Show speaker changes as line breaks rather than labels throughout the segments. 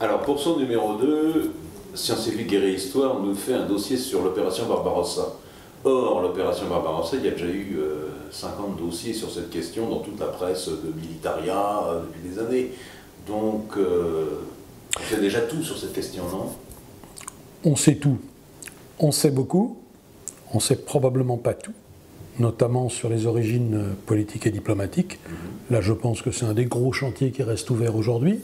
Alors, pour son numéro 2, Scientifique Guerre et Histoire nous fait un dossier sur l'opération Barbarossa. Or, l'opération Barbarossa, il y a déjà eu 50 dossiers sur cette question dans toute la presse de Militaria depuis des années. Donc, on sait déjà tout sur cette question, non?
On sait tout. On sait beaucoup. On ne sait probablement pas tout, notamment sur les origines politiques et diplomatiques. Là, je pense que c'est un des gros chantiers qui reste ouvert aujourd'hui.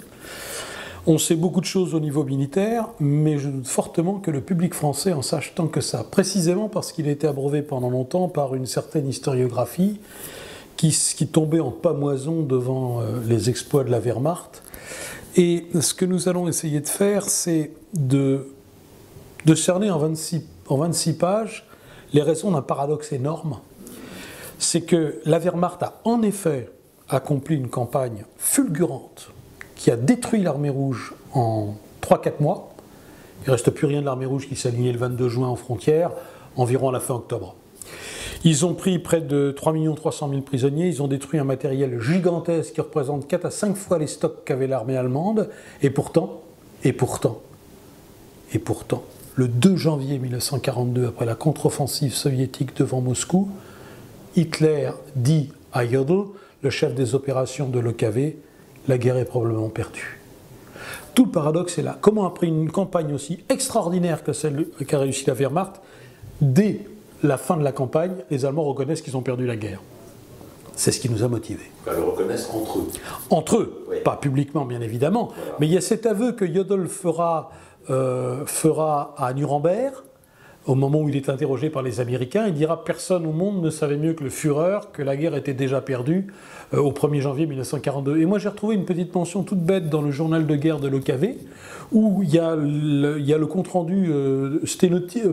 On sait beaucoup de choses au niveau militaire, mais je doute fortement que le public français en sache tant que ça, précisément parce qu'il a été abreuvé pendant longtemps par une certaine historiographie qui tombait en pâmoison devant les exploits de la Wehrmacht. Et ce que nous allons essayer de faire, c'est de cerner en 26 pages les raisons d'un paradoxe énorme. C'est que la Wehrmacht a en effet accompli une campagne fulgurante qui a détruit l'armée rouge en 3-4 mois. Il ne reste plus rien de l'armée rouge qui s'est alignée le 22 juin aux frontières, environ à la fin octobre. Ils ont pris près de 3 300 000 prisonniers, ils ont détruit un matériel gigantesque qui représente 4 à 5 fois les stocks qu'avait l'armée allemande, et pourtant, le 2 janvier 1942, après la contre-offensive soviétique devant Moscou, Hitler dit à Jodl, le chef des opérations de l'OKW, la guerre est probablement perdue. Tout le paradoxe est là. Comment, après une campagne aussi extraordinaire que celle qu'a réussi la Wehrmacht, dès la fin de la campagne, les Allemands reconnaissent qu'ils ont perdu la guerre. C'est ce qui nous a motivés.
Ils le reconnaissent entre eux.
Entre eux, oui. Pas publiquement bien évidemment, voilà. Mais il y a cet aveu que Jodl fera à Nuremberg, au moment où il est interrogé par les Américains. Il dira « Personne au monde ne savait mieux que le Führer que la guerre était déjà perdue au 1er janvier 1942 ». Et moi j'ai retrouvé une petite mention toute bête dans le journal de guerre de l'OKW, où il y a le compte-rendu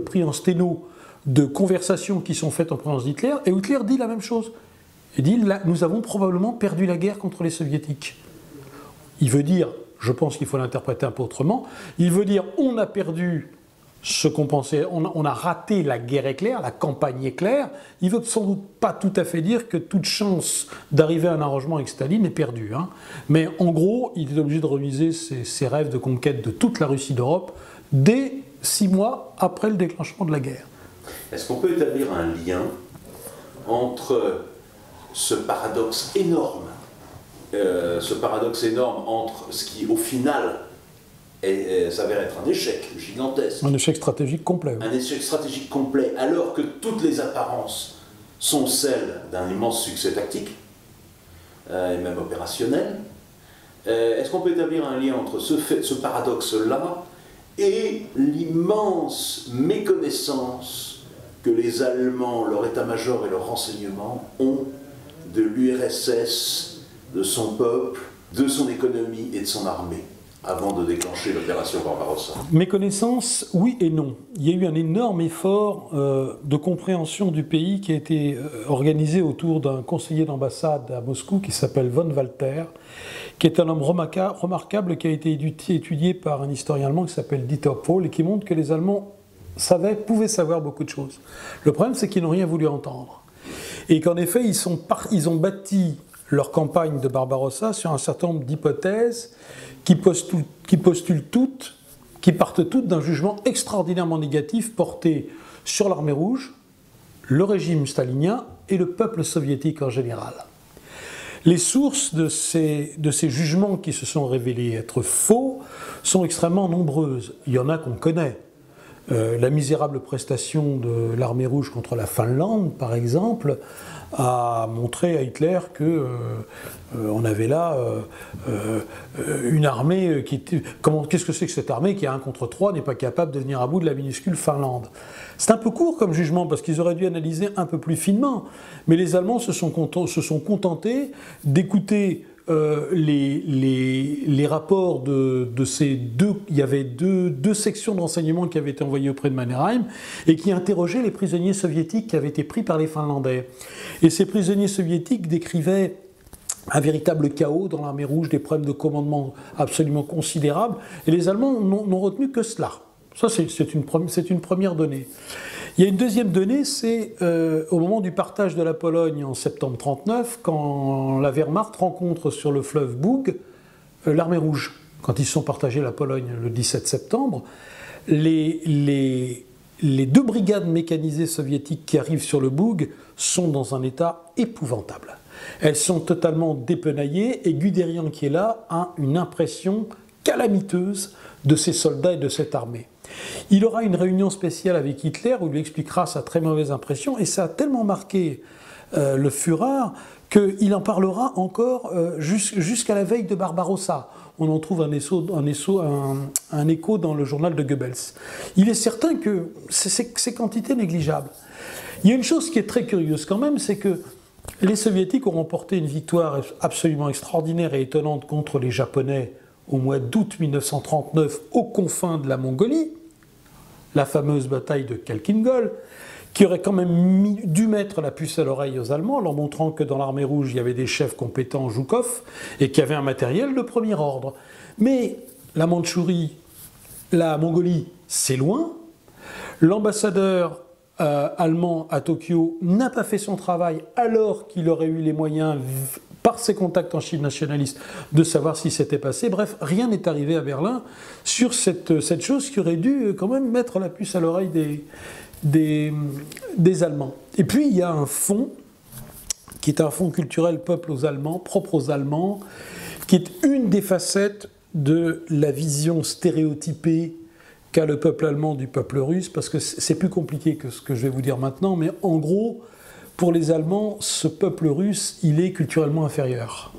pris en sténo de conversations qui sont faites en présence d'Hitler, et Hitler dit la même chose. Il dit « Nous avons probablement perdu la guerre contre les Soviétiques ». Il veut dire, je pense qu'il faut l'interpréter un peu autrement, il veut dire « On a perdu ce qu'on pensait, on a raté la guerre éclair, la campagne éclair ». Il ne veut sans doute pas tout à fait dire que toute chance d'arriver à un arrangement avec Staline est perdue. Hein. Mais en gros, il est obligé de réaliser ses rêves de conquête de toute la Russie d'Europe dès 6 mois après le déclenchement de la guerre.
Est-ce qu'on peut établir un lien entre ce paradoxe énorme entre ce qui, au final, s'avère être un échec gigantesque.
Un échec stratégique complet.
Un échec stratégique complet, alors que toutes les apparences sont celles d'un immense succès tactique, et même opérationnel. Est-ce qu'on peut établir un lien entre ce paradoxe-là et l'immense méconnaissance que les Allemands, leur état-major et leur renseignement ont de l'URSS, de son peuple, de son économie et de son armée, avant de déclencher l'opération Barbarossa?
Méconnaissance, oui et non. Il y a eu un énorme effort de compréhension du pays qui a été organisé autour d'un conseiller d'ambassade à Moscou qui s'appelle von Walter, qui est un homme remarquable qui a été étudié par un historien allemand qui s'appelle Dieter Pohl et qui montre que les Allemands pouvaient savoir beaucoup de choses. Le problème, c'est qu'ils n'ont rien voulu entendre. Et qu'en effet, ils ont bâti leur campagne de Barbarossa sur un certain nombre d'hypothèses qui partent toutes d'un jugement extraordinairement négatif porté sur l'armée rouge, le régime stalinien et le peuple soviétique en général. Les sources de ces jugements qui se sont révélés être faux sont extrêmement nombreuses. Il y en a qu'on connaît. La misérable prestation de l'armée rouge contre la Finlande, par exemple, a montré à Hitler que on avait là une armée qui était... Qu'est-ce que c'est que cette armée qui, à 1 contre 3, n'est pas capable de venir à bout de la minuscule Finlande? C'est un peu court comme jugement, parce qu'ils auraient dû analyser un peu plus finement. Mais les Allemands se sont contentés d'écouter les rapports de ces deux... Il y avait deux sections de renseignement qui avaient été envoyées auprès de Mannerheim et qui interrogeaient les prisonniers soviétiques qui avaient été pris par les Finlandais. Et ces prisonniers soviétiques décrivaient un véritable chaos dans l'armée rouge, des problèmes de commandement absolument considérables, et les Allemands n'ont retenu que cela. Ça, c'est une première donnée. Il y a une deuxième donnée, c'est au moment du partage de la Pologne en septembre 1939, quand la Wehrmacht rencontre sur le fleuve Bug l'armée rouge. quand ils se sont partagés la Pologne le 17 septembre, les 2 brigades mécanisées soviétiques qui arrivent sur le Boug sont dans un état épouvantable. Elles sont totalement dépenaillées et Guderian qui est là a une impression calamiteuse de ces soldats et de cette armée. Il aura une réunion spéciale avec Hitler où il lui expliquera sa très mauvaise impression et ça a tellement marqué le Führer qu'il en parlera encore jusqu'à la veille de Barbarossa. On en trouve un écho dans le journal de Goebbels. Il est certain que c'est quantité négligeable. Il y a une chose qui est très curieuse quand même, c'est que les Soviétiques ont remporté une victoire absolument extraordinaire et étonnante contre les Japonais au mois d'août 1939 aux confins de la Mongolie, la fameuse bataille de Khalkhin-Gol, qui aurait quand même dû mettre la puce à l'oreille aux Allemands, en leur montrant que dans l'armée rouge, il y avait des chefs compétents, Zhukov, et qu'il y avait un matériel de premier ordre. Mais la Mandchourie, la Mongolie, c'est loin. L'ambassadeur allemand à Tokyo n'a pas fait son travail alors qu'il aurait eu les moyens, par ses contacts en Chine nationaliste, de savoir ce qui s'était passé. Bref, rien n'est arrivé à Berlin sur cette chose qui aurait dû quand même mettre la puce à l'oreille des Allemands. Et puis il y a un fonds qui est un fonds culturel peuple aux Allemands, propre aux Allemands, qui est une des facettes de la vision stéréotypée qu'a le peuple allemand du peuple russe, parce que c'est plus compliqué que ce que je vais vous dire maintenant, mais en gros, pour les Allemands, ce peuple russe, il est culturellement inférieur.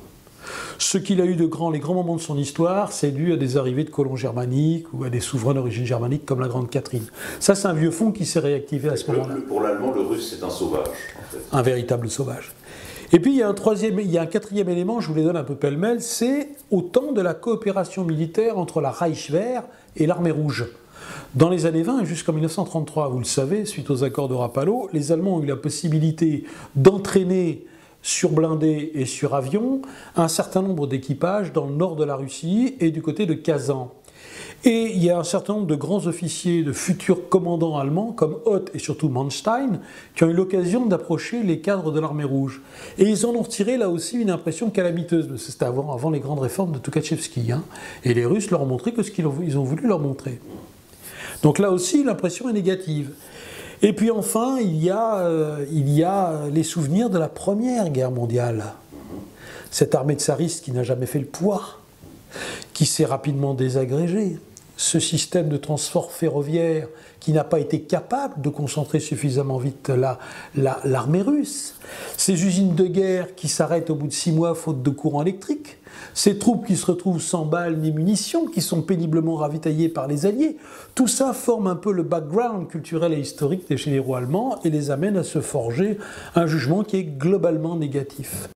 Ce qu'il a eu de grand, les grands moments de son histoire, c'est dû à des arrivées de colons germaniques ou à des souverains d'origine germanique comme la Grande Catherine. Ça, c'est un vieux fond qui s'est réactivé à ce moment-là.
Pour l'Allemand, le Russe, c'est un sauvage, en fait.
Un véritable sauvage. Et puis, il y a un quatrième élément, je vous les donne un peu pêle-mêle, c'est au temps de la coopération militaire entre la Reichswehr et l'armée rouge. Dans les années 20 jusqu'en 1933, vous le savez, suite aux accords de Rapallo, les Allemands ont eu la possibilité d'entraîner sur blindés et sur avions un certain nombre d'équipages dans le nord de la Russie et du côté de Kazan. Et il y a un certain nombre de grands officiers, de futurs commandants allemands, comme Hoth et surtout Manstein, qui ont eu l'occasion d'approcher les cadres de l'armée rouge. Et ils en ont tiré là aussi une impression calamiteuse. C'était avant les grandes réformes de Toukhatchevski. Et les Russes leur ont montré que ce qu'ils ont voulu leur montrer. Donc là aussi, l'impression est négative. Et puis enfin, il y a les souvenirs de la Première Guerre mondiale. Cette armée tsariste qui n'a jamais fait le poids, qui s'est rapidement désagrégée. Ce système de transport ferroviaire qui n'a pas été capable de concentrer suffisamment vite l'armée russe. Ces usines de guerre qui s'arrêtent au bout de 6 mois faute de courant électrique. Ces troupes qui se retrouvent sans balles ni munitions, qui sont péniblement ravitaillées par les Alliés. Tout ça forme un peu le background culturel et historique des généraux allemands et les amène à se forger un jugement qui est globalement négatif.